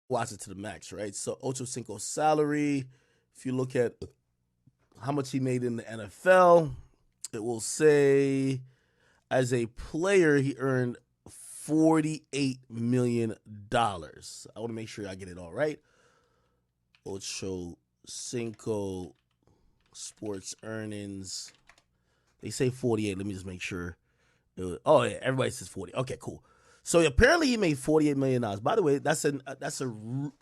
watch it to the max, right? So Ocho Cinco's salary, if you look at how much he made in the NFL, it will say as a player he earned $48 million. I want to make sure I get it all right. Ocho Cinco sports earnings. They say 48. Let me just make sure. Oh yeah, everybody says 40. Okay, cool. So apparently he made $48 million. By the way, that's a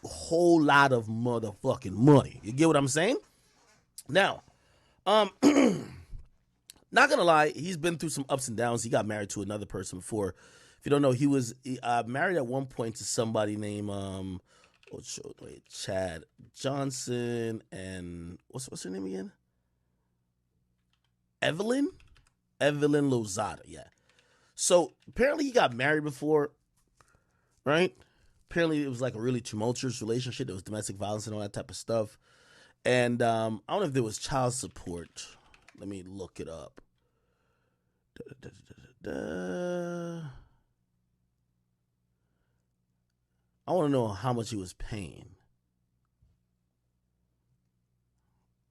whole lot of motherfucking money. You get what I'm saying? Now, um, not gonna lie, he's been through some ups and downs. He got married to another person before. If you don't know, he was married at one point to somebody named Chad Johnson and what's her name again? Evelyn? Evelyn Lozada, yeah. So apparently he got married before, right? Apparently it was like a really tumultuous relationship. There was domestic violence and all that type of stuff. And I don't know if there was child support. Let me look it up. Da, da, da, da, da. I want to know how much he was paying.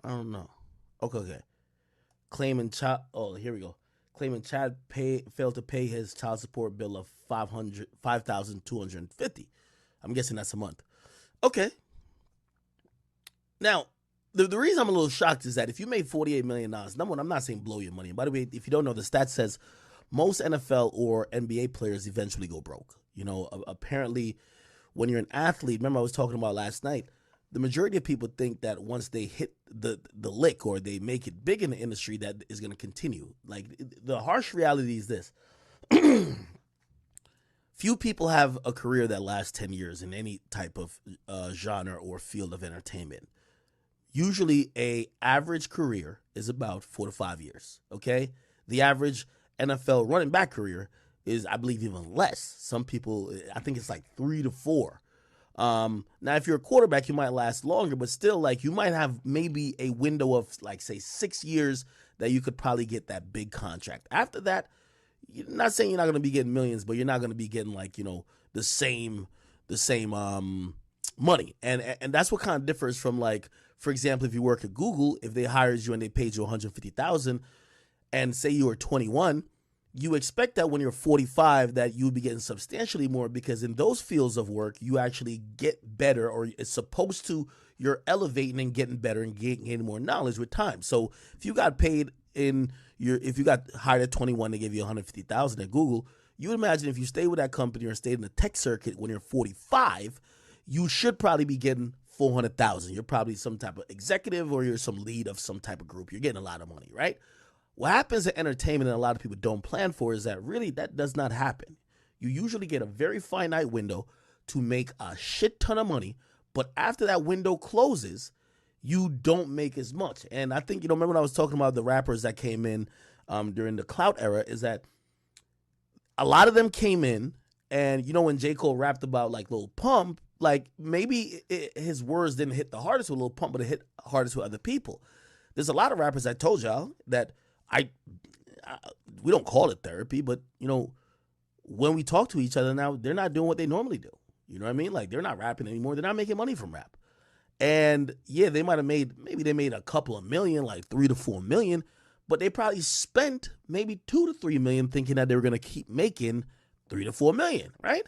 I don't know. Okay. Claiming child. Oh, here we go. Claiming Chad failed to pay his child support bill of 5,250. I'm guessing that's a month. Okay. Now, the reason I'm a little shocked is that if you made $48 million, number one, I'm not saying blow your money. And by the way, if you don't know, the stat says most NFL or NBA players eventually go broke. Apparently, when you're an athlete, remember I was talking about last night, the majority of people think that once they hit the lick or they make it big in the industry, that is going to continue. Like, the harsh reality is this. Few people have a career that lasts 10 years in any type of genre or field of entertainment. Usually a average career is about 4 to 5 years. Okay. The average NFL running back career is, I believe, even less. Some people, I think it's like 3 to 4. Now, if you're a quarterback, you might last longer, but still, like, you might have maybe a window of, like, say, 6 years that you could probably get that big contract. After that, you're not saying you're not going to be getting millions, but you're not going to be getting, like, the same money. And that's what kind of differs from, like, for example, if you work at Google, if they hired you and they paid you 150,000, and say you were 21, you expect that when you're 45 that you would be getting substantially more, because in those fields of work you actually get better, or it's supposed to, you're elevating and getting better and gaining more knowledge with time. So if you got paid if you got hired at 21, they gave you 150,000 at Google, you would imagine if you stay with that company or stayed in the tech circuit when you're 45, you should probably be getting 400,000. You're probably some type of executive or you're some lead of some type of group. You're getting a lot of money, right? What happens in entertainment and a lot of people don't plan for is that really that does not happen. You usually get a very finite window to make a shit ton of money, but after that window closes, you don't make as much. And I think, remember when I was talking about the rappers that came in during the clout era, is that a lot of them came in, and when J. Cole rapped about like Lil Pump, like maybe his words didn't hit the hardest with Lil Pump, but it hit hardest with other people. There's a lot of rappers, I told y'all, that I we don't call it therapy, but when we talk to each other now, they're not doing what they normally do. You know what I mean? Like, they're not rapping anymore. They're not making money from rap. And yeah, they might have made a couple of million, like 3 to 4 million, but they probably spent maybe 2 to 3 million thinking that they were gonna keep making 3 to 4 million, right?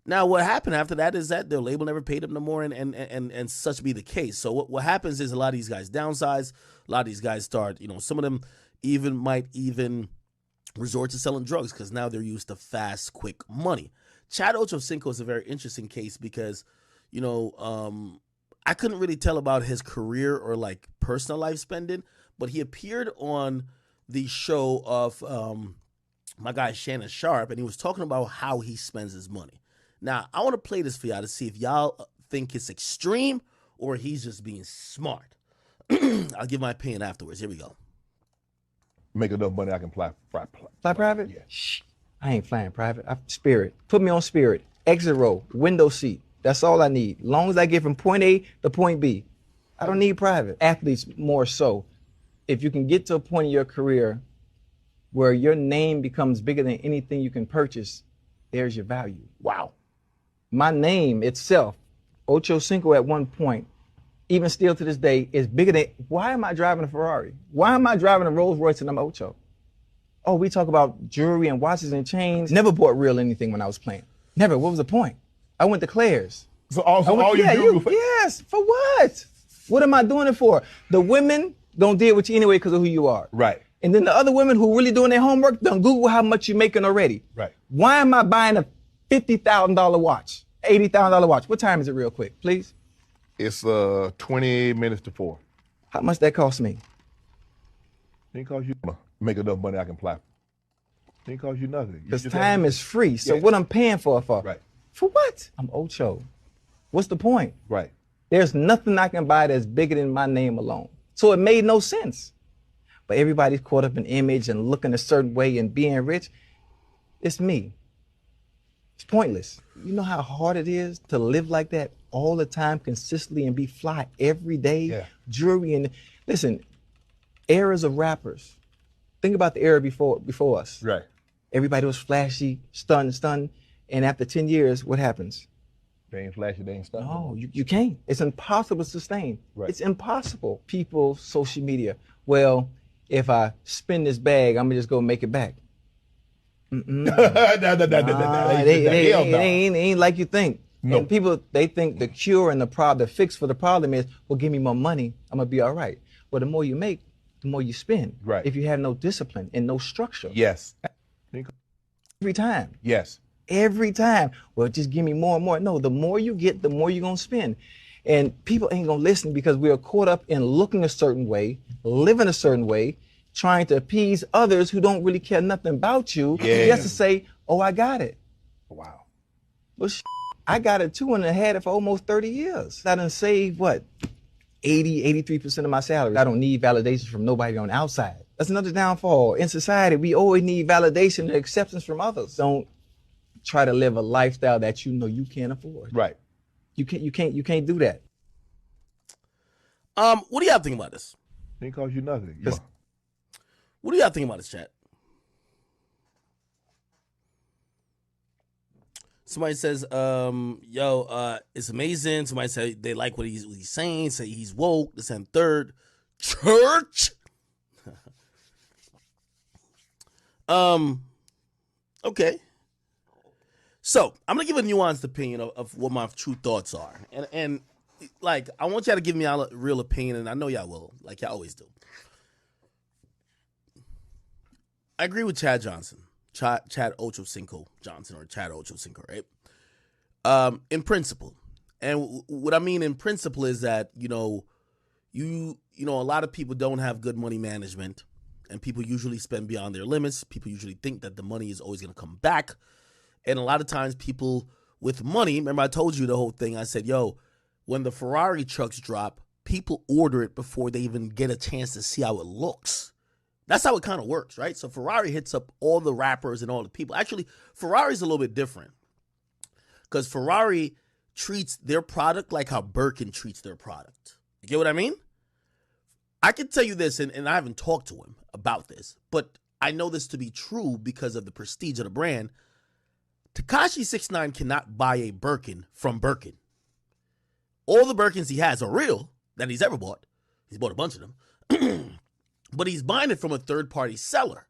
Now, what happened after that is that their label never paid them no more, and such be the case. So what happens is a lot of these guys downsize. A lot of these guys start, some of them might even resort to selling drugs because now they're used to fast, quick money. Chad Ochocinco is a very interesting case because, I couldn't really tell about his career or like personal life spending, but he appeared on the show of my guy Shannon Sharp, and he was talking about how he spends his money. Now, I want to play this for y'all to see if y'all think it's extreme or he's just being smart. I'll give my opinion afterwards. Here we go. Make enough money I can Fly private? Yeah. Shh. I ain't flying private. Spirit. Put me on Spirit. Exit row. Window seat. That's all I need. Long as I get from point A to point B. I don't need private. Athletes more so. If you can get to a point in your career where your name becomes bigger than anything you can purchase, there's your value. Wow. My name itself Ocho Cinco at one point, even still to this day, is bigger than. Why am I driving a Ferrari? Why am I driving a Rolls Royce and I'm Ocho? Oh, we talk about jewelry and watches and chains. Never bought real anything when I was playing. Never. What was the point? I went to Claire's. So all you do Yes. For what? What am I doing it for? The women don't deal with you anyway because of who you are. Right. And then the other women who really doing their homework, don't Google how much you're making already. Right. Why am I buying a $50,000 watch, $80,000 watch? What time is it real quick, please? It's 20 minutes to 4. How much that cost me? It ain't cost you make enough money I can apply. It ain't cost you nothing. Because time is free. So Yeah. what I'm paying for? Right. For what? I'm Ocho. What's the point? Right. There's nothing I can buy that's bigger than my name alone. So it made no sense. But everybody's caught up in image and looking a certain way and being rich. It's me. It's pointless. You know how hard it is to live like that all the time, consistently, and be fly every day? Yeah. Jewelry and listen, eras of rappers. Think about the era before us. Right. Everybody was flashy, stunned. And after 10 years, what happens? They ain't flashy, they ain't stuff. No, you can't. It's impossible to sustain. Right. It's impossible. People, social media. Well, if I spin this bag, I'm gonna just go make it back. It ain't like you think. No. And people, they think the cure and the fix for the problem is, well, give me more money, I'm gonna be all right. Well, the more you make, the more you spend. Right. If you have no discipline and no structure. Yes. Every time. Yes. Every time. Well, just give me more and more. No, the more you get, the more you're going to spend. And people ain't going to listen because we are caught up in looking a certain way, living a certain way, trying to appease others who don't really care nothing about you. Yeah. Just to say, oh, I got it. Wow. Well, I got it too and I had it for almost 30 years. I done saved, 83% of my salary. I don't need validation from nobody on the outside. That's another downfall. In society, we always need validation and acceptance from others. Don't try to live a lifestyle that you know you can't afford. Right. You can't do that. What do y'all think about this? It ain't cost you nothing. What do y'all think about this, chat? Somebody says, it's amazing. Somebody said they like what he's saying, say he's woke, this and third. Church. Okay. So I'm gonna give a nuanced opinion of what my true thoughts are. And like I want y'all to give me a real opinion, and I know y'all will, like y'all always do. I agree with Chad Johnson. Chad Ocho Cinco Johnson, or Chad Ocho Cinco, right? In principle. And what I mean in principle is that, a lot of people don't have good money management, and people usually spend beyond their limits. People usually think that the money is always going to come back. And a lot of times people with money, remember I told you the whole thing, I said, when the Ferrari trucks drop, people order it before they even get a chance to see how it looks. That's how it kind of works, right? So Ferrari hits up all the rappers and all the people. Actually, Ferrari's a little bit different because Ferrari treats their product like how Birkin treats their product. You get what I mean? I can tell you this, and I haven't talked to him about this, but I know this to be true because of the prestige of the brand. Tekashi 6ix9ine cannot buy a Birkin from Birkin. All the Birkins he has are real that he's ever bought. He's bought a bunch of them. But he's buying it from a third-party seller.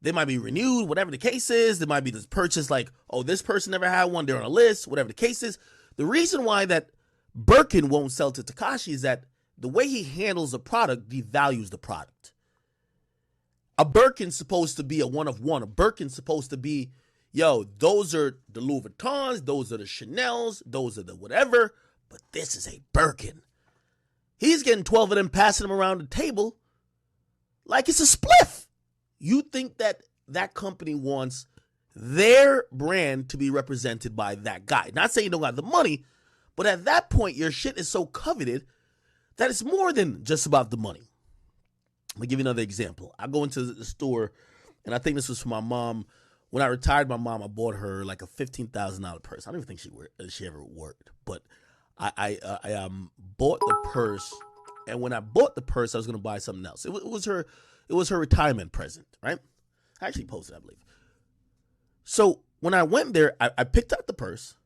They might be renewed, whatever the case is. There might be this purchase like, this person never had one. They're on a list, whatever the case is. The reason why that Birkin won't sell to Tekashi is that the way he handles the product devalues the product. A Birkin's supposed to be a one of one. A Birkin's supposed to be, those are the Louis Vuittons, those are the Chanels, those are the whatever, but this is a Birkin. He's getting 12 of them, passing them around the table like it's a spliff. You think that company wants their brand to be represented by that guy. Not saying you don't got the money, but at that point, your shit is so coveted that it's more than just about the money. Let me give you another example. I go into the store, and I think this was for my mom. When I retired my mom, I bought her like a $15,000 purse. I don't even think she ever worked, but I bought the purse, and when I bought the purse, I was going to buy something else. It was her retirement present, right? I actually posted, I believe. So when I went there, I picked out the purse,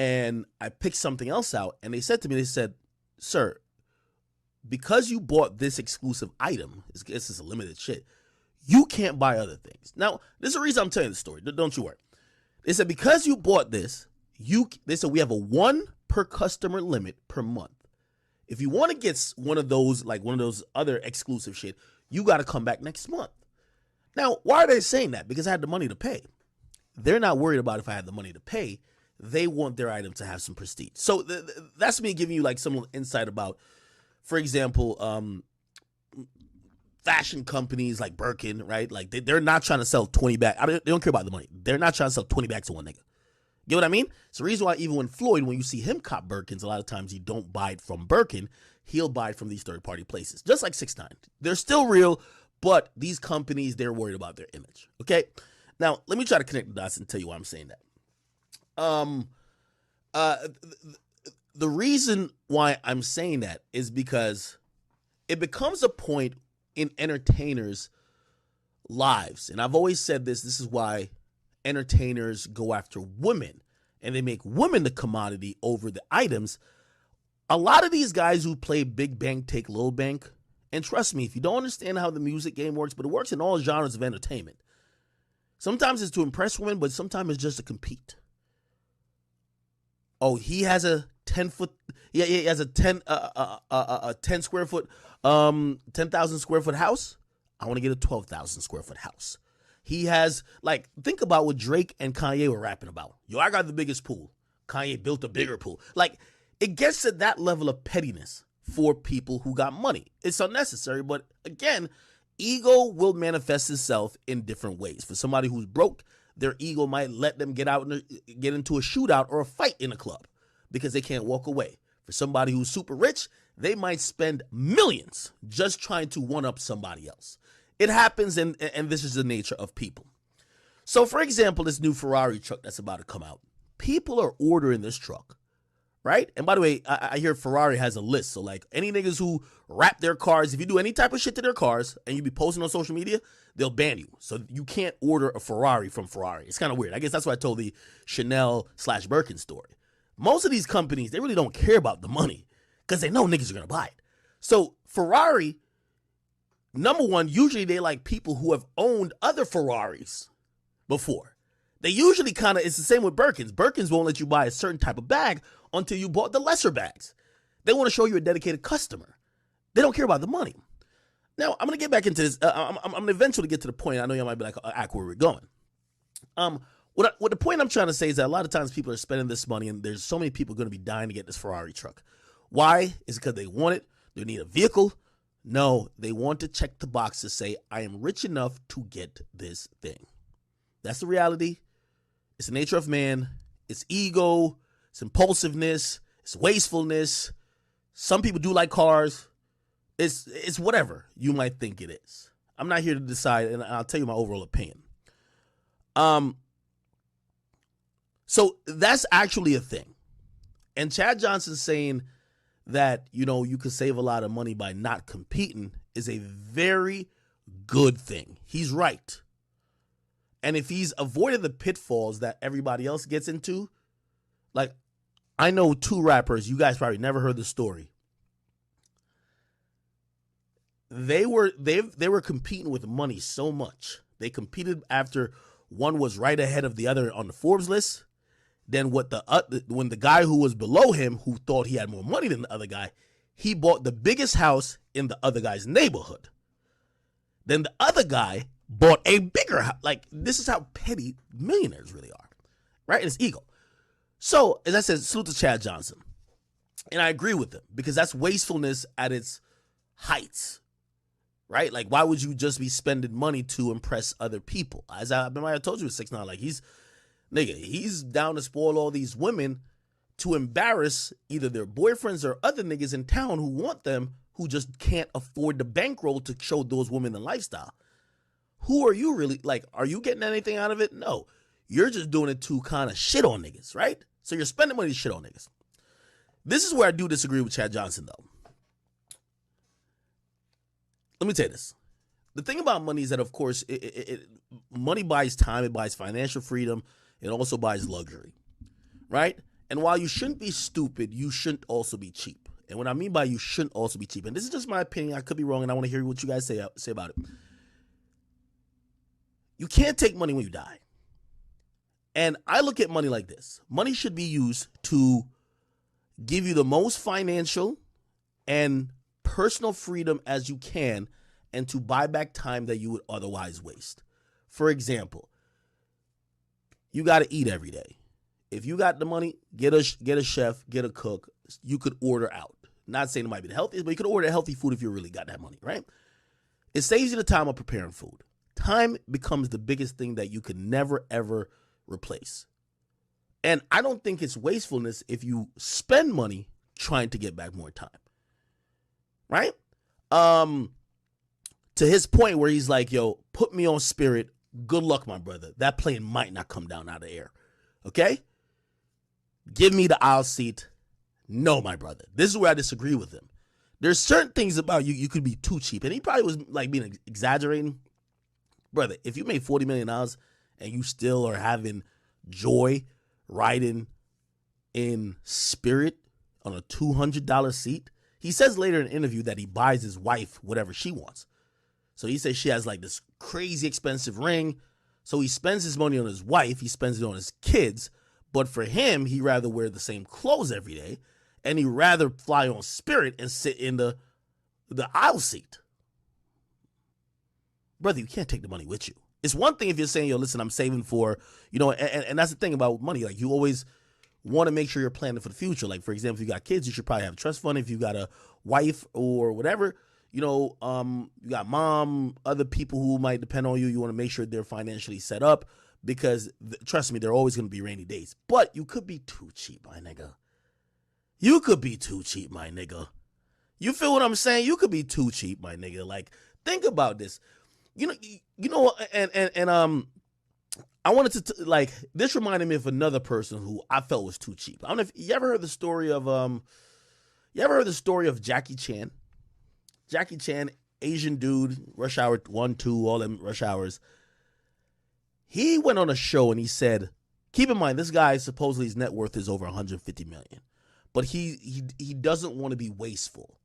and I picked something else out, and they said to me, they said, sir, because you bought this exclusive item, this is a limited shit, you can't buy other things. Now, there's a reason I'm telling you the story. Don't you worry. They said, because you bought this, they said we have a 1 per customer limit per month. If you want to get one of those other exclusive shit, you got to come back next month. Now, why are they saying that? Because I had the money to pay. They're not worried about if I had the money to pay. They want their item to have some prestige. So that's me giving you like some insight about, for example, fashion companies like Birkin, right? Like they're not trying to sell 20 bags. They don't care about the money. They're not trying to sell 20 bags to one nigga. You know what I mean? It's the reason why even when Floyd, when you see him cop Birkins, a lot of times he don't buy it from Birkin. He'll buy it from these third-party places. Just like 6ix9ine. They're still real, but these companies, they're worried about their image. Okay? Now, let me try to connect the dots and tell you why I'm saying that. The reason why I'm saying that is because it becomes a point in entertainers' lives. And I've always said this is why entertainers go after women and they make women the commodity over the items. A lot of these guys who play big bank take little bank, and trust me, if you don't understand how the music game works, but it works in all genres of entertainment, sometimes it's to impress women, but sometimes it's just to compete. Oh, he has a 10-foot, yeah, he has a 10 square foot, 10,000 square foot house. I want to get a 12,000 square foot house. He has, like, think about what Drake and Kanye were rapping about. Yo, I got the biggest pool. Kanye built a bigger pool. Like, it gets to that level of pettiness for people who got money. It's unnecessary, but again, ego will manifest itself in different ways. For somebody who's broke, their ego might let them get into a shootout or a fight in a club because they can't walk away. For somebody who's super rich, they might spend millions just trying to one-up somebody else. It happens, and this is the nature of people. So, for example, this new Ferrari truck that's about to come out. People are ordering this truck, right? And by the way, I hear Ferrari has a list. So, like, any niggas who wrap their cars, if you do any type of shit to their cars and you be posting on social media, they'll ban you. So, you can't order a Ferrari from Ferrari. It's kind of weird. I guess that's why I told the Chanel/Birkin story. Most of these companies, they really don't care about the money because they know niggas are going to buy it. So, Ferrari, number one, usually they like people who have owned other Ferraris before. They usually kind of, it's the same with Birkins. Birkins won't let you buy a certain type of bag until you bought the lesser bags. They want to show you a dedicated customer. They don't care about the money. Now, I'm going to get back into this. I'm going to eventually get to the point. I know y'all might be like, where we're going. What the point I'm trying to say is that a lot of times people are spending this money and there's so many people going to be dying to get this Ferrari truck. Why? Is it because they want it? They need a vehicle? No, they want to check the box to say, I am rich enough to get this thing. That's the reality. It's the nature of man. It's ego. It's impulsiveness. It's wastefulness. Some people do like cars. It's whatever you might think it is. I'm not here to decide, and I'll tell you my overall opinion. So that's actually a thing. And Chad Johnson saying that, you could save a lot of money by not competing is a very good thing. He's right. And if he's avoided the pitfalls that everybody else gets into, like, I know 2 rappers, you guys probably never heard the story. They were competing with money so much. They competed after one was right ahead of the other on the Forbes list. Then when the guy who was below him, who thought he had more money than the other guy, he bought the biggest house in the other guy's neighborhood. Then the other guy bought a bigger house. Like, this is how petty millionaires really are, right? And it's ego. So, as I said, salute to Chad Johnson. And I agree with him because that's wastefulness at its heights, right? Like, why would you just be spending money to impress other people? As I told you with 6ix9ine, like, he's down to spoil all these women to embarrass either their boyfriends or other niggas in town who want them, who just can't afford the bankroll to show those women the lifestyle. Who are you really? Like, are you getting anything out of it? No. You're just doing it to kind of shit on niggas, right? So you're spending money to shit on niggas. This is where I do disagree with Chad Johnson, though. Let me tell you this. The thing about money is that, of course, money buys time. It buys financial freedom. It also buys luxury, right? And while you shouldn't be stupid, you shouldn't also be cheap. And what I mean by you shouldn't also be cheap, and this is just my opinion, I could be wrong, and I want to hear what you guys say about it. You can't take money when you die. And I look at money like this. Money should be used to give you the most financial and personal freedom as you can, and to buy back time that you would otherwise waste. For example, you got to eat every day. If you got the money, get a chef, get a cook. You could order out. Not saying it might be the healthiest, but you could order healthy food if you really got that money, right? It saves you the time of preparing food. Time becomes the biggest thing that you can never, ever replace. And I don't think it's wastefulness if you spend money trying to get back more time, right? To his point where he's like, yo, put me on Spirit. Good luck, my brother. That plane might not come down out of the air, okay? Give me the aisle seat. No, my brother. This is where I disagree with him. There's certain things about you could be too cheap. And he probably was like being exaggerating. Brother, if you made $40 million and you still are having joy riding in Spirit on a $200 seat, he says later in an interview that he buys his wife whatever she wants. So he says she has like this crazy expensive ring. So he spends his money on his wife. He spends it on his kids. But for him, he'd rather wear the same clothes every day. And he'd rather fly on Spirit and sit in the aisle seat. Brother, you can't take the money with you. It's one thing if you're saying, yo, listen, I'm saving for, and that's the thing about money. Like, you always want to make sure you're planning for the future. Like, for example, if you got kids, you should probably have a trust fund. If you got a wife or whatever, you got mom, other people who might depend on you. You want to make sure they're financially set up because, trust me, there are always going to be rainy days. But you could be too cheap, my nigga. You could be too cheap, my nigga. You feel what I'm saying? You could be too cheap, my nigga. Like, think about this. I wanted to like, this reminded me of another person who I felt was too cheap. I don't know if you ever heard the story of Jackie Chan. Jackie Chan, Asian dude, Rush Hour 1, 2, all them Rush Hours. He went on a show and he said, keep in mind, this guy supposedly his net worth is over 150 million, but he doesn't want to be wasteful.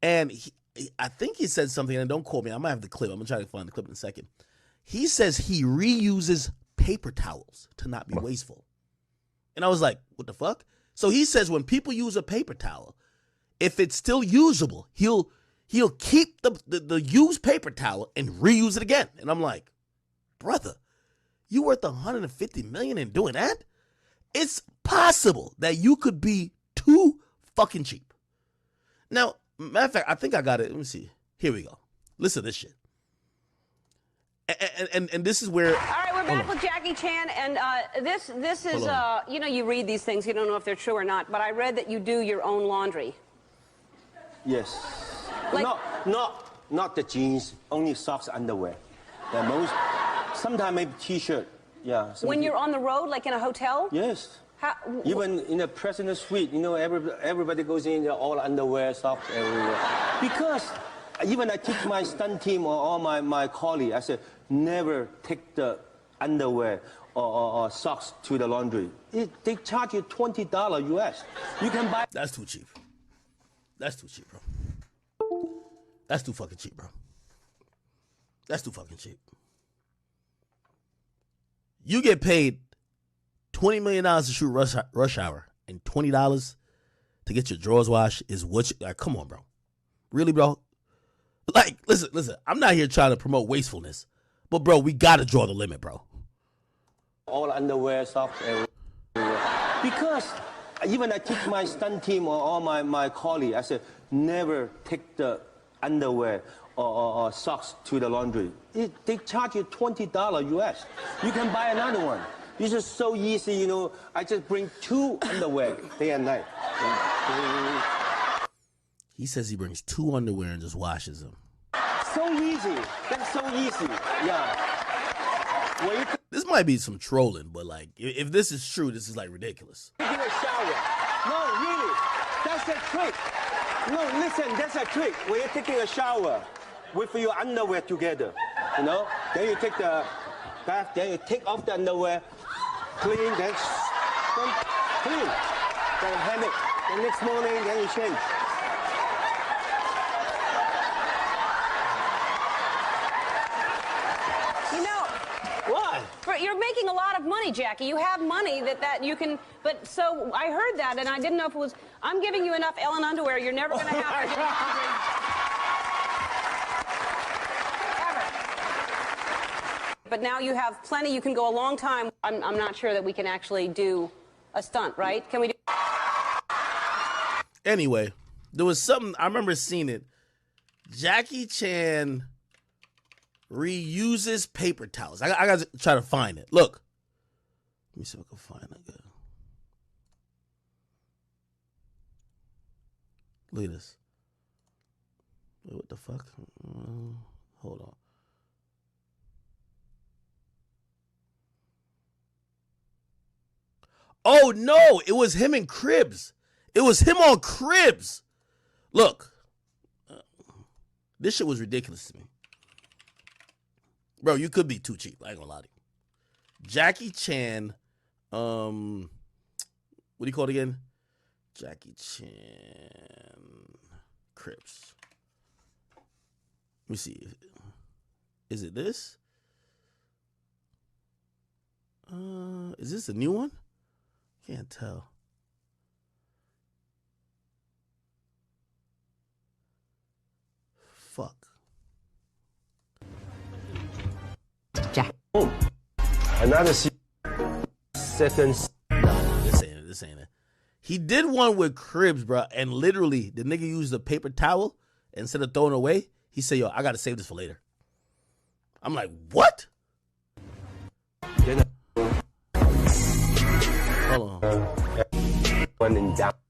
And I think he said something, and don't quote me, I might have the clip. I'm gonna try to find the clip in a second. He says he reuses paper towels to not be wasteful. And I was like, what the fuck? So he says when people use a paper towel, if it's still usable, he'll keep the used paper towel and reuse it again. And I'm like, brother, you worth 150 million in doing that? It's possible that you could be too fucking cheap. Now, matter of fact, I think I got it. Let me see. Here we go. Listen to this shit. And this is where. All right, we're back with Jackie Chan, and this is you read these things, you don't know if they're true or not, but I read that you do your own laundry. Yes. Like, not the jeans, only socks, underwear. Sometimes maybe t-shirt. Yeah. when you're on the road, like in a hotel? Yes. How, Even in the president's suite, everybody goes in there, all underwear, socks, everywhere. Because even I teach my stunt team or all my colleagues, I said, never take the underwear or socks to the laundry. They charge you $20 US. You can buy. That's too cheap. That's too cheap, bro. That's too fucking cheap, bro. That's too fucking cheap. You get paid $20 million to shoot Rush Hour, and $20 to get your drawers washed is what you, like, come on, bro. Really, bro? Like, listen, I'm not here trying to promote wastefulness, but, bro, we got to draw the limit, bro. All underwear, socks, everywhere. Because even I teach my stunt team or all my colleagues, I said, never take the underwear or socks to the laundry. They charge you $20 US. You can buy another one. It's just so easy, I just bring 2 underwear day and night. He says he brings 2 underwear and just washes them. So easy. That's so easy. Yeah. This might be some trolling, but like, if this is true, this is like ridiculous. Taking a shower. No, really. That's a trick. No, listen, that's a trick. When you're taking a shower with your underwear together, then you take the bath, then you take off the underwear, clean, then clean. Then hand it. The next morning, then you change. You know, Why? you're making a lot of money, Jackie. You have money that you can. But so I heard that, and I didn't know if it was. I'm giving you enough Ellen underwear. You're never going to have to get laundry. Ever. But now you have plenty. You can go a long time. I'm not sure that we can actually do a stunt, right? Can we do? Anyway, there was something, I remember seeing it. Jackie Chan reuses paper towels. I got to try to find it. Look. Let me see if I can find it. Look at this. Wait, what the fuck? Hold on. Oh, no. It was him and Cribs. It was him on Cribs. Look. This shit was ridiculous to me. Bro, you could be too cheap. I ain't gonna lie to you. Jackie Chan. What do you call it again? Jackie Chan. Cribs. Let me see. Is it this? Is this a new one? Can't tell. Fuck. Jack. Another second. No, this ain't it. He did one with Cribs, bro, and literally the nigga used a paper towel instead of throwing it away. He said, "Yo, I gotta save this for later." I'm like, what? Hold on.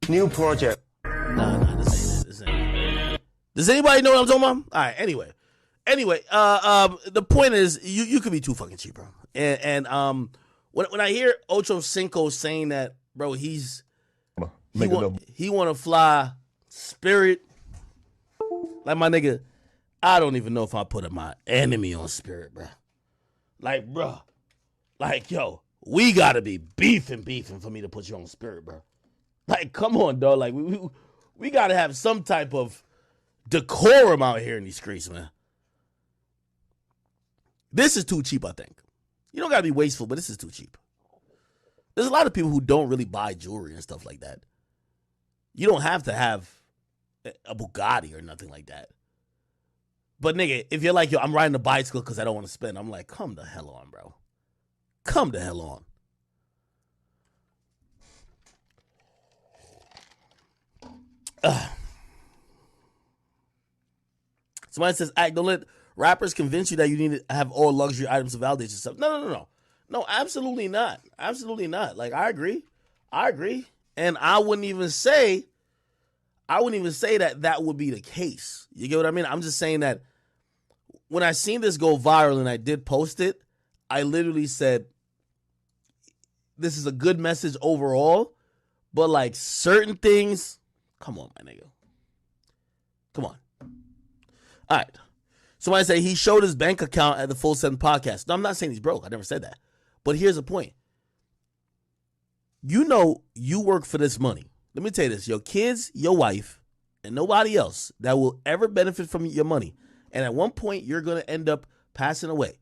New project. Nah, this ain't it. Does anybody know what I'm talking about? All right. Anyway, the point is, you could be too fucking cheap, bro. And when I hear Ocho Cinco saying that, bro, he want to fly Spirit, like my nigga, I don't even know if I put my enemy on Spirit, bro. Like, bro, like, yo, we gotta be beefing for me to put you on Spirit, bro. Like, come on, dog. Like, we gotta have some type of decorum out here in these streets, man. This is too cheap, I think. You don't gotta be wasteful, but this is too cheap. There's a lot of people who don't really buy jewelry and stuff like that. You don't have to have a Bugatti or nothing like that. But nigga, if you're like, yo, I'm riding a bicycle because I don't want to spend, I'm like, come the hell on, bro. Come the hell on. Somebody says, don't let rappers convince you that you need to have all luxury items to validate yourself. No. No, absolutely not. Absolutely not. Like, I agree. And I wouldn't even say that would be the case. You get what I mean? I'm just saying that when I seen this go viral and I did post it, I literally said, this is a good message overall, but like certain things, come on, my nigga. Come on. All right. Somebody say he showed his bank account at the Full Send podcast. No, I'm not saying he's broke. I never said that. But here's the point. You know you work for this money. Let me tell you this. Your kids, your wife, and nobody else that will ever benefit from your money. And at one point, you're going to end up passing away.